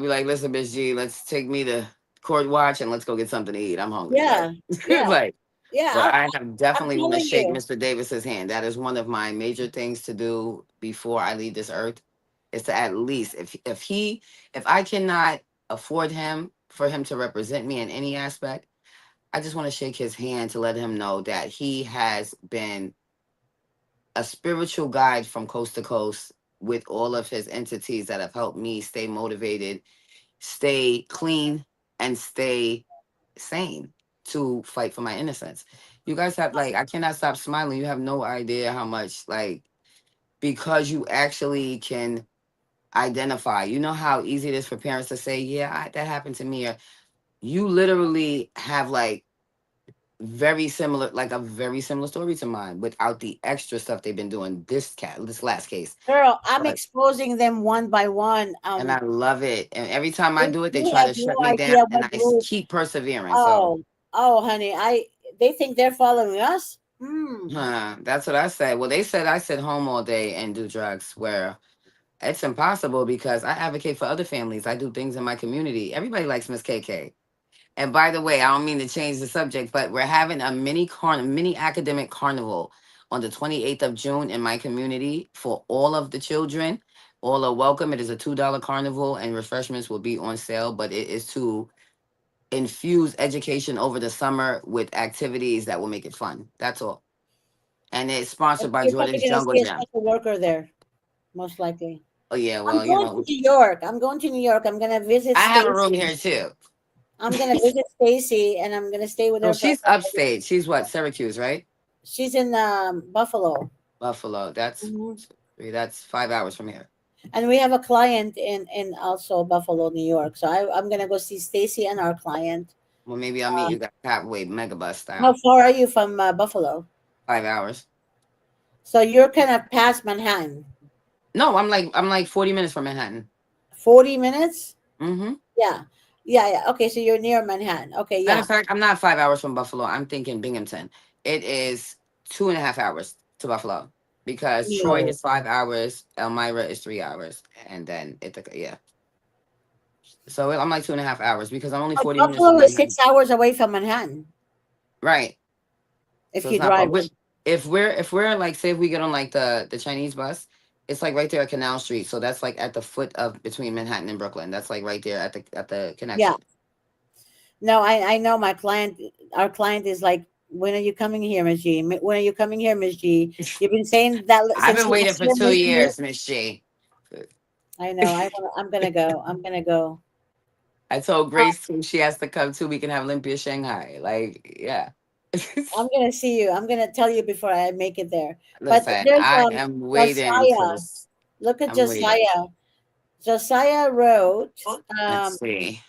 be like, listen, Miss G, let's take me to Court Watch and let's go get something to eat. I'm hungry. Like, Yeah, yeah, like, yeah. but I have I'm definitely want to telling shake you. Mr. Davis's hand. That is one of my major things to do before I leave this earth. Is to at least if I cannot afford him for him to represent me in any aspect, I just want to shake his hand to let him know that he has been a spiritual guide from coast to coast with all of his entities that have helped me stay motivated, stay clean, and stay sane to fight for my innocence. You guys have like I cannot stop smiling. You have no idea how much like because you actually can identify. You know how easy it is for parents to say, "Yeah, that happened to me," or you literally have like very similar, like a very similar story to mine, without the extra stuff they've been doing. This last case, Girl, I'm but exposing them one by one. and I love it. And every time I do it, they You try have to no shut me down, idea and what group. keep persevering. So, Oh, oh, honey, they think they're following us. Hmm. that's what I said. Well, they said I sit home all day and do drugs. Where it's impossible because I advocate for other families. I do things in my community. Everybody likes Miss KK. And by the way, I don't mean to change the subject, but we're having a mini academic carnival on the 28th of June in my community for all of the children. All are welcome. It is a $2 carnival and refreshments will be on sale, but it is to infuse education over the summer with activities that will make it fun. That's all. And it's sponsored by You're probably Jordan's gonna Jungle see a Gym. special worker there, most likely. Oh yeah, I'm well, going to New York. I'm going to New York. I'm gonna visit I have a room Stacy. here too. I'm gonna visit Stacy, and I'm gonna stay with So her for a she's couple of weeks. upstate. She's what, Syracuse, right? She's in Buffalo. Buffalo. Hmm. That's 5 hours from here. And we have a client in also Buffalo, New York. So I'm gonna go see Stacy and our client. Well, maybe I'll meet you guys halfway, megabus How style. far are you from Buffalo? 5 hours. So you're kind of past Manhattan. No, I'm like 40 minutes from Manhattan. 40 minutes? Mm-hmm. Yeah, yeah, yeah. Okay, so you're near Manhattan. Okay, Matter yeah. of fact, I'm not 5 hours from Buffalo. I'm thinking Binghamton. It is 2.5 hours to Buffalo because Troy No. is 5 hours, Elmira is 3 hours, and then yeah. So I'm like 2.5 hours because I'm only But 40 minutes from Buffalo is Manhattan. 6 hours away from Manhattan Right. if So it's you not. drive But it. if we're like, say if we get on like the Chinese bus, it's like right there at Canal Street. So that's like at the foot of between Manhattan and Brooklyn. That's like right there at the Yeah. connection. No, I know my client. Our client is like, when are you coming here, Miss G? When are you coming here, Miss G? You've been saying that I've since been waiting last for year, two Miss G. years, Miss G. I know. I'm gonna go. I'm gonna go. I told Grace too she has to come too. We can have Olympia Shanghai. Like, yeah. I'm gonna see you. I'm gonna tell you before I make it there. But Listen, there's I am waiting for Josiah. this. Look at I'm waiting. Josiah. Josiah wrote, Let's um, see.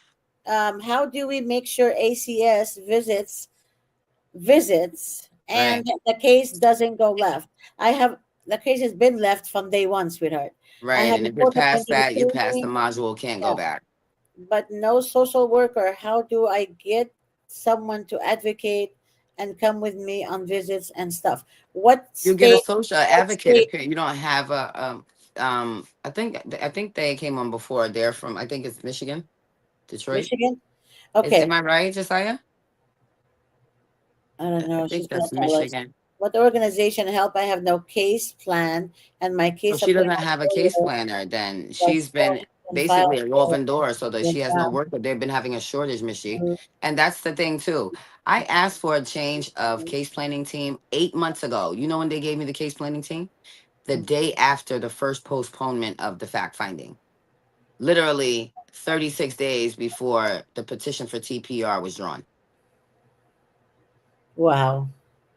"How do we make sure ACS visits and Right. the case doesn't go left? I have the case has been left from day one, sweetheart. I Right. have And if you're reported past pending that, you pass the hearing, module, can't go yeah, back. but no social worker. How do I get someone to advocate and come with me on visits and stuff? What You get a state? social What advocate state? if you don't have a I think they came on before. They're from, I think it's Michigan, Detroit. Michigan? Is Okay, am I right, Josiah? I don't I know. She's think gonna that's tell us. Michigan. What organization help? I have no case plan, and my So case she doesn't appointment have a case planner. Then was she's been closed and basically filed a for revolving door so that she has no exam. work, but they've been having a shortage, Michi. And that's the thing too. I asked for a change of case planning team 8 months ago. You know when they gave me the case planning team? The day after the first postponement of the fact finding. Literally 36 days before the petition for TPR was drawn. Wow.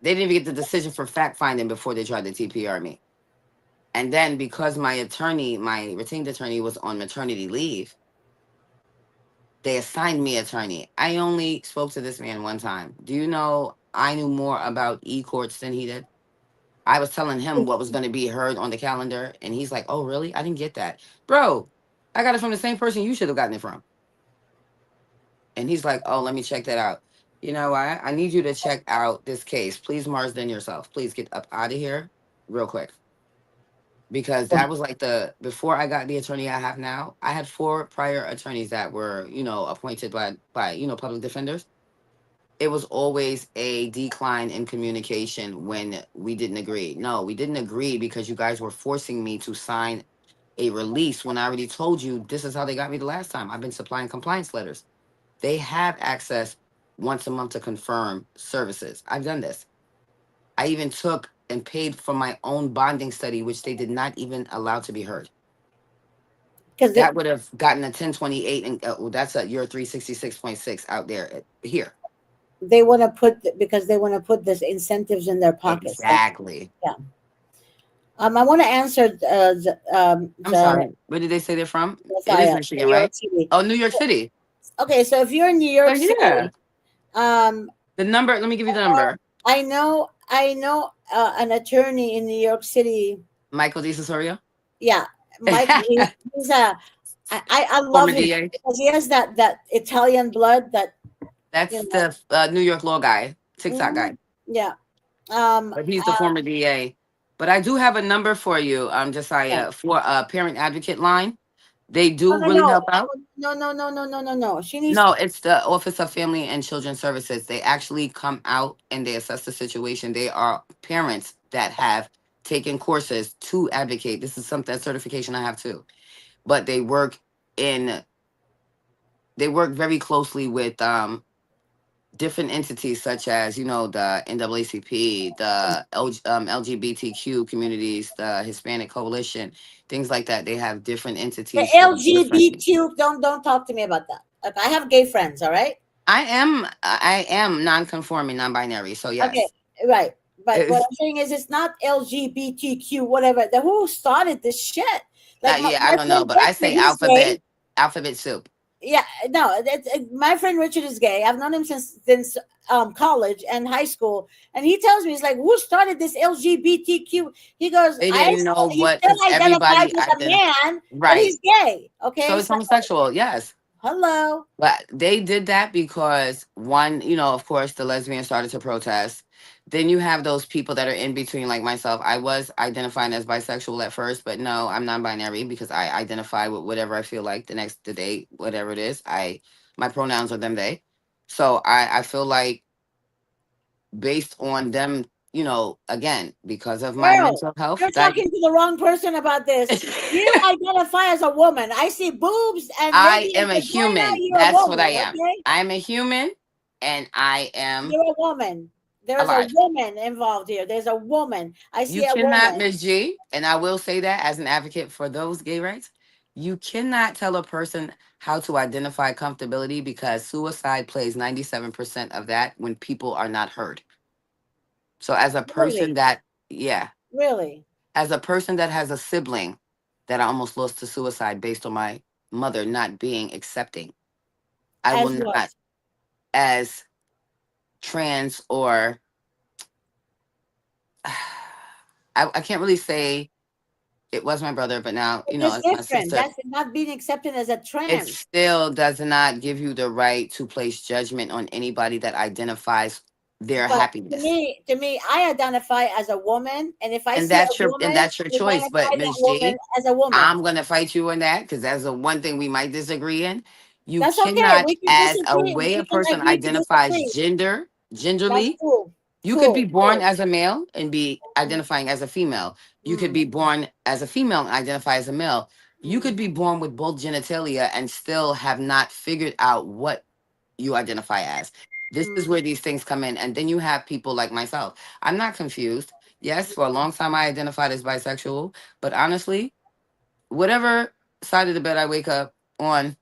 They didn't even get the decision for fact finding before they tried to TPR me. And then because my retained attorney was on maternity leave, they assigned me attorney. I only spoke to this man one time. Do you know I knew more about e-courts than he did? I was telling him what was going to be heard on the calendar, and he's like, "Oh, really? I didn't get that, bro. I got it from the same person you should have gotten it from." And he's like, "Oh, let me check that out." You know what? I need you to check out this case. Please marsden yourself. Please get up out of here real quick. Because that was like before I got the attorney I have now, I had four prior attorneys that were, appointed by, public defenders. It was always a decline in communication when we didn't agree. No, we didn't agree because you guys were forcing me to sign a release when I already told you this is how they got me the last time. I've been supplying compliance letters. They have access once a month to confirm services. I've done this. I even took and paid for my own bonding study, which they did not even allow to be heard. Because That would have gotten a 1028, and well, that's a your 366.6 out there here. they want to put because they want to put this incentives in their pockets. Exactly. Yeah. I want to answer I'm the sorry. Where did they say they're from? It is fire, Michigan, New York right? City. Oh, New York City. Okay, so if you're in New But York yeah, City, um, the number. Let me give you the number. I know an attorney in New York City. Michael DeCesario, Yeah, Mike. He's a. I love former him DA. because he has that Italian blood that you That's know. the New York law guy, TikTok Mhm. guy. Yeah. Um. But he's the former DA. But I do have a number for you, Yeah. Josiah, for a parent advocate line. They No, do no, really no, help out. no, no, no, no, no, no, no. She needs. No, it's the Office of Family and Children Services. They actually come out and they assess the situation. They are parents that have taken courses to advocate. This is something, that certification I have too. But in they work very closely with different entities such as the NAACP, the LGBTQ communities, the Hispanic Coalition, things like that. They have different The entities for different. LGBT. Don't talk to me about that. Like I have gay friends. All right. I am non-conforming, non-binary. So Okay. yes, Right. But what it's, I'm saying is, it's not LGBTQ. Whatever. The who started this shit? Like yeah, I my don't know, friend but I Richard, say he's gay. alphabet soup. Yeah, no, my friend Richard is gay. I've known him since college and high school, and he tells me, he's like, "Who started this LGBTQ?" He goes, They didn't know He what, still because identifies everybody as a man, but right. he's gay." So Okay, it's so homosexual, yes. hello. But they did that because one, of course, the lesbians started to protest. Then you have those people that are in between, like myself. I was identifying as bisexual at first, but no, I'm non-binary because I identify with whatever I feel like the day, whatever it is. My pronouns are them, they. So I feel like based on them, again, because of my Girl, mental health, you're talking to the wrong person about this. You identify as a woman. I see boobs and I maybe a am a vagina. human. You're a That's what woman, I am. okay? I'm a human and I am You're a woman. There's a alive. woman involved here. There's a woman. I You see a cannot, woman. Miss G, and I will say that as an advocate for those gay rights, you cannot tell a person how to identify comfortability because suicide plays 97% of that when people are not heard. So as a person Really, that, yeah, really. as a person that has a sibling that I almost lost to suicide based on my mother not being accepting, I will As what? not, as trans or I can't really say it was my brother, but now, That's it's my different. sister. That's not being accepted as a It trans. still does not give you the right to place judgment on anybody that identifies their But happiness. to me, I identify as a woman, and if I And see a that's woman, your I choice. identify But that Miss woman G, as a woman. I'm gonna fight you on that because that's the one thing we might disagree in. You That's okay. cannot, We can as a disagree. way a We can person agree to identifies disagree. That's genderly, cool. you could be Cool. born as a male and be identifying as a female. You could Mm, be born as a female and identify as a male. You mm, could be born with both genitalia and still have not figured out what you identify as. This is mm. where these things come in. And then you have people like myself. I'm not confused. Yes, for a long time I identified as bisexual, but honestly, whatever side of the bed I wake up on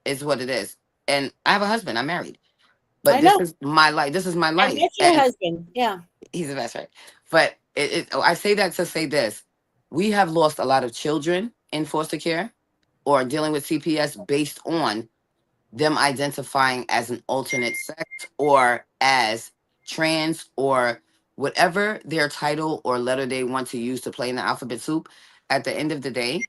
is what it is. And I have a husband, I'm married, but I this know. is my life. This is my I life. met your And husband. Yeah. he's the best, right? But I say that to say this: we have lost a lot of children in foster care or dealing with CPS based on them identifying as an alternate sex or as trans or whatever their title or letter they want to use to play in the alphabet soup. At the end of the day,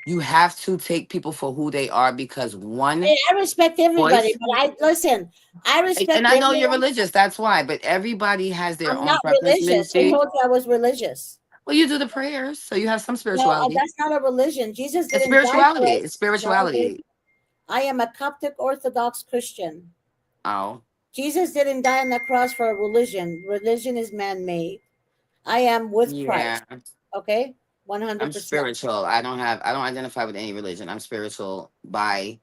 you have to take people for who they are because one I respect everybody, voice. but I listen. I And respect I know you're everyone. religious, that's why, but everybody has their I'm own not preference, Miss religious. Who G. told you I was religious? Well, you do the prayers, so you have some No, spirituality. that's not a religion. Jesus It's didn't die for spirituality. us. It's No, spirituality. I am a Coptic Orthodox Christian. Oh, Jesus didn't die on the cross for a religion. Religion is man made. I am with yeah. Christ. Okay? I'm 100%. spiritual. I don't identify with any religion. I'm spiritual by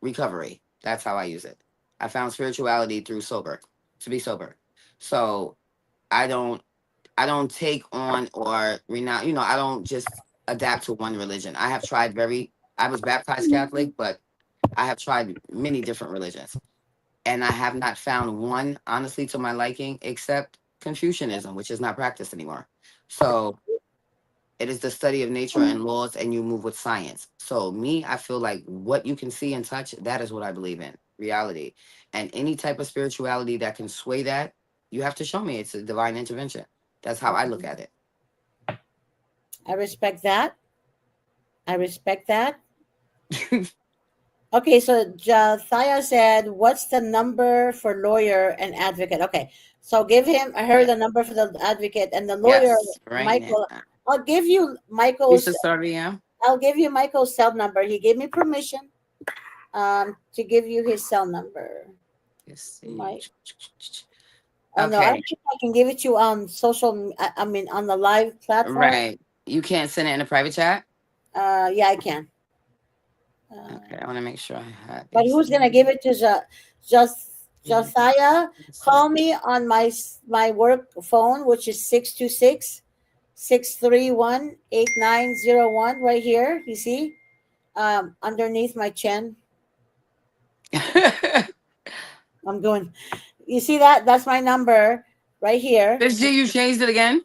recovery. That's how I use it. I found spirituality through sober, to be sober. So I don't I don't take on or renounce, I don't just adapt to one religion. I was baptized Catholic, but I have tried many different religions. And I have not found one honestly to my liking except Confucianism, which is not practiced anymore. So It is the study of nature and laws, and you move with science. So, me, I feel like what you can see and touch, that is what I believe in reality. And any type of spirituality that can sway that, you have to show me it's a divine intervention. That's how I look Okay. at it. I respect that. I respect that. Okay, so Thaya said, "What's the number for lawyer and advocate?" Okay, so give him her Yeah. the number for the advocate and the lawyer, Yes, right now. Michael. I'll give you Lisa, Michael's. sorry, yeah. I'll give you Michael's cell number. He gave me permission to give you his cell number. Let's see. Mike. Oh no, I Okay, don't think I can give it to you on social. I mean, on the live platform. right. You can't send it in a private chat. Yeah, I can. Okay, I want to make sure I have But this. who's gonna give it to Josiah? Call me on my work phone, which is 626-631-8901, right here. You see, underneath my chin. I'm going. You see that? That's my number right here. This G, you changed it again?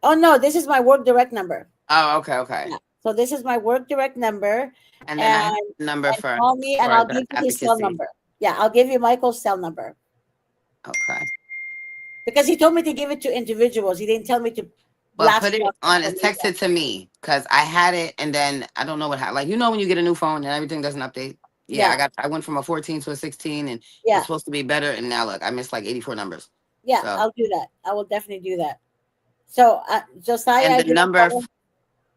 Oh no, this is my work direct number. Oh, okay, okay. Yeah. So this is my work direct number, And then I have and a number call me, and for I'll the give you his cell advocacy. number. Yeah, I'll give you Michael's cell number Okay. because he told me to give it to individuals. He didn't tell me to Well, blast put it it on on, social text media. it to me because I had it and then I don't know what happened. Like, when you get a new phone and everything doesn't update. Yeah, Yeah, I went from a 14 to a 16 and it's yeah, supposed to be better. And now look, I missed like 84 numbers. yeah. So, I'll do that. I will definitely do that. So, and Josiah, the give me number,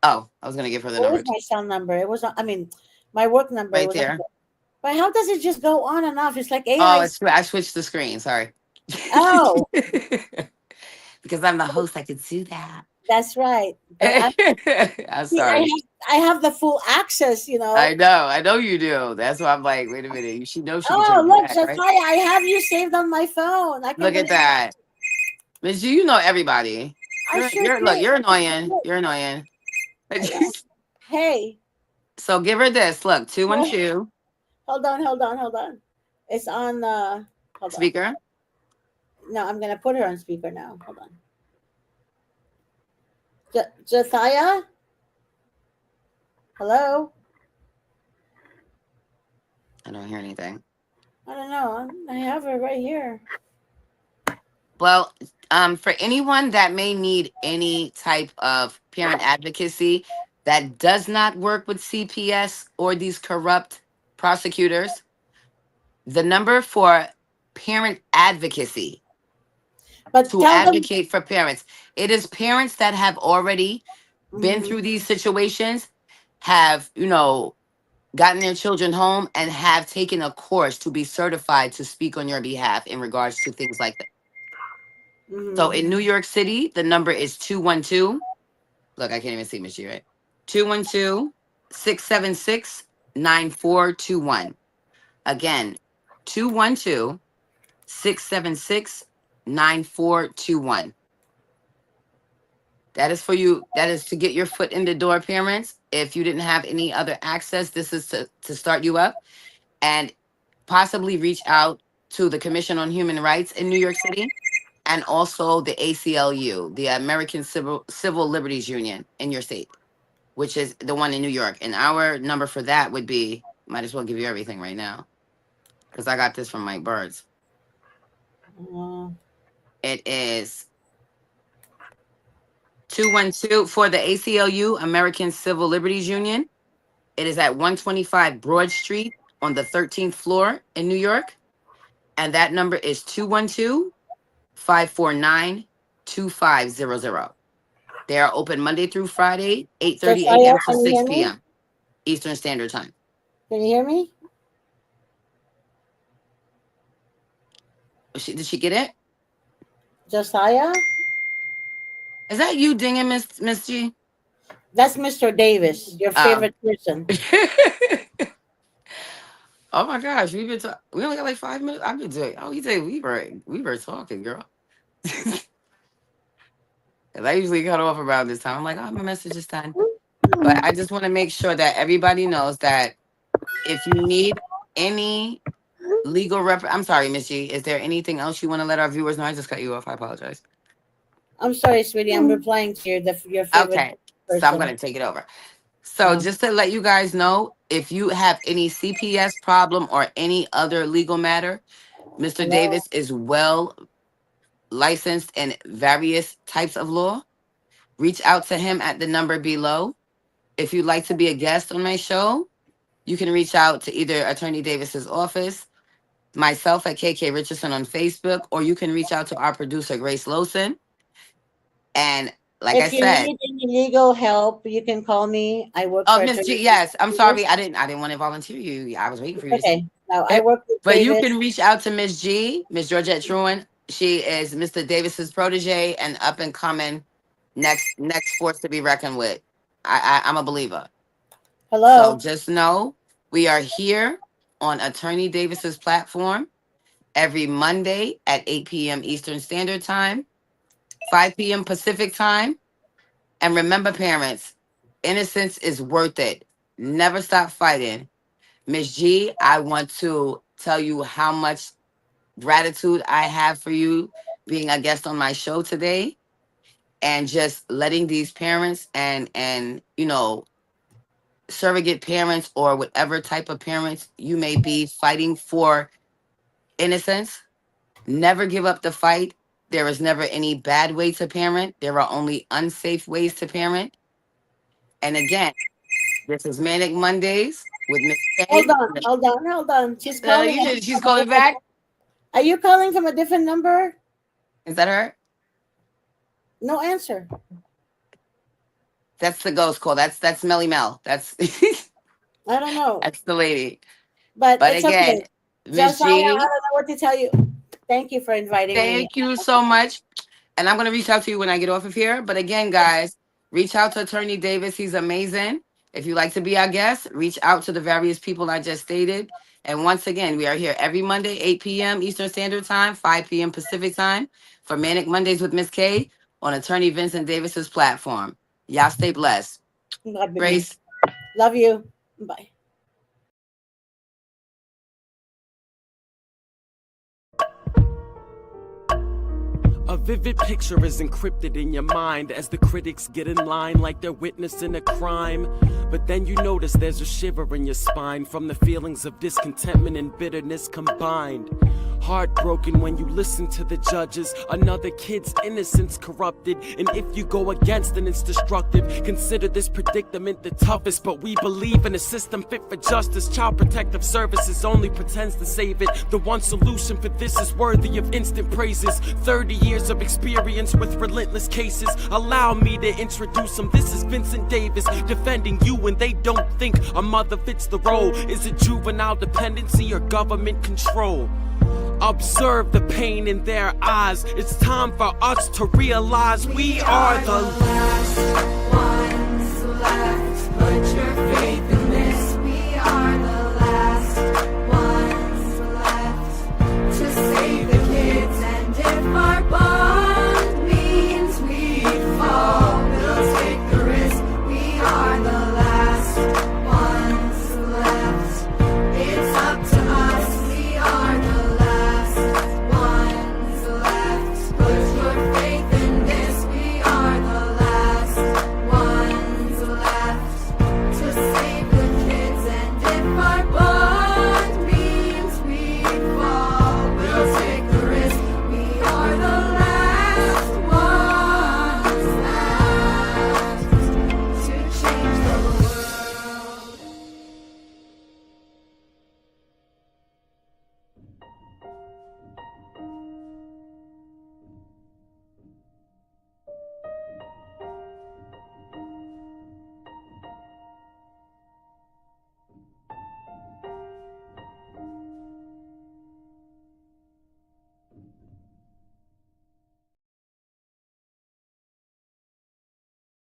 oh, I was going to give her the what number was too. my cell number? It was, I mean, my work number. It Right was on there. there. But how does it just go on and off? It's like Oh, AI. I switched the screen. Sorry. Oh, Because I'm the host, I could do that. that's right. But I'm see, sorry. I have the full access. I know you do. That's why I'm like, wait a minute. She knows she can Oh, change it look, back, right? Josiah, I have you saved on my phone. I can Look at believe it. that. Miss G, you know everybody. I sure Look, did. you're I sure annoying. did. You're annoying. Hold on. Hey, So give her this. Look, hey, 212 hold on. It's on. Hold on. speaker. No, I'm gonna put her on speaker now. Hold on. Josiah, hello. I don't hear anything. I don't know. I have her right here. Well, for anyone that may need any type of parent advocacy that does not work with CPS or these corrupt prosecutors, the number for parent advocacy But to tell them. advocate for parents, it is parents that have already been Mhm, through these situations, have, gotten their children home, and have taken a course to be certified to speak on your behalf in regards to things like that. So mhm. in New York City, the number is 212. Look, I can't even see Miss G, right? 212-676-9421. Again, 212-676-9421. That is for you. That is to get your foot in the door, parents. If you didn't have any other access, this is to start you up and possibly reach out to the Commission on Human Rights in New York City and also the ACLU, the American Civil Liberties Union in your state, which is the one in New York. And our number for that would be, might as well give you everything right now because I got this from Mike Birds. Uh, It is 212 for the ACLU, American Civil Liberties Union. It is at 125 Broad Street on the 13th floor in New York. And that number is 212-549-2500. They are open Monday through Friday, 8:30 Josiah, a.m. to can you 6 hear me? p.m. Eastern Standard Time. Can you hear me? Did she get it? Josiah, Is that you dinging, Miss G? that's Mr. Davis, your Oh. favorite person. Oh my gosh, we've been talking. We only got like 5 minutes. I've been doing. Oh, you say we were talking, girl. 'Cause I usually cut off around this time. I'm like, oh, my message is done. But I just want to make sure that everybody knows that if you need any legal I'm sorry, Miss G. Is there anything else you want to let our viewers know? I just cut you off. I apologize. I'm sorry, sweetie. I'm replying to your favorite Okay. So I'm person. going to take it over. So Uh, just to let you guys know, if you have any CPS problem or any other legal matter, Mr. Hello. Davis is well licensed in various types of law. Reach out to him at the number below. If you'd like to be a guest on my show, you can reach out to either Attorney Davis's office, myself at KK Richardson on Facebook, or you can reach out to our producer, Grace Lawson. And like I If you said, need any legal help, you can call me. I work oh, for Miss Attorney G, yes, I'm sorry. Davis. I didn't want to volunteer you. I was waiting for It's you to say okay. Now I it. work with But you Davis. can reach out to Miss G, Miss Georgette Truan. She is Mr. Davis's protege and up and coming next force to be reckoned with. I'm a believer. So Hello. just know we are here on Attorney Davis's platform every Monday at 8 p.m. Eastern Standard Time, 5 p.m. Pacific Time. And remember, parents, innocence is worth it. Never stop fighting. Miss G, I want to tell you how much gratitude I have for you being a guest on my show today and just letting these parents and surrogate parents or whatever type of parents you may be fighting for innocence. Never give up the fight. There is never any bad way to parent. There are only unsafe ways to parent. And again, this is Manic Mondays with Miss Hold K. on. Hold on. Hold on. She's calling She's from a calling different. back. Are you calling from a different number? Is that her? No answer. That's the ghost call. That's Melly Mel. That's I don't know, that's the lady. but But it's again, okay. Miss Josiah, I G, don't know what to tell you. Thank you for inviting me. thank you so much. And I'm gonna reach out to you when I get off of here. But again, guys, reach out to Attorney Davis. He's amazing. If you'd like to be our guest, reach out to the various people I just stated. And once again, we are here every Monday, 8 p.m. Eastern Standard Time, 5 p.m. Pacific Time for Manic Mondays with Miss K on Attorney Vincent Davis's platform. Y'all stay blessed. God be me. Grace. Love you. Bye. A vivid picture is encrypted in your mind as the critics get in line like they're witnessing a crime. But then you notice there's a shiver in your spine from the feelings of discontentment and bitterness combined. Heartbroken when you listen to the judges, another kid's innocence corrupted. And if you go against it, it's destructive. Consider this predicament the toughest, but we believe in a system fit for justice. Child Protective Services only pretends to save it. The one solution for this is worthy of instant praises. 30 years of experience with relentless cases. Allow me to introduce them. This is Vincent Davis defending you when they don't think a mother fits the role. Is it juvenile dependency or government control? Observe the pain in their eyes. It's time for us to realize we are the last ones left. Put your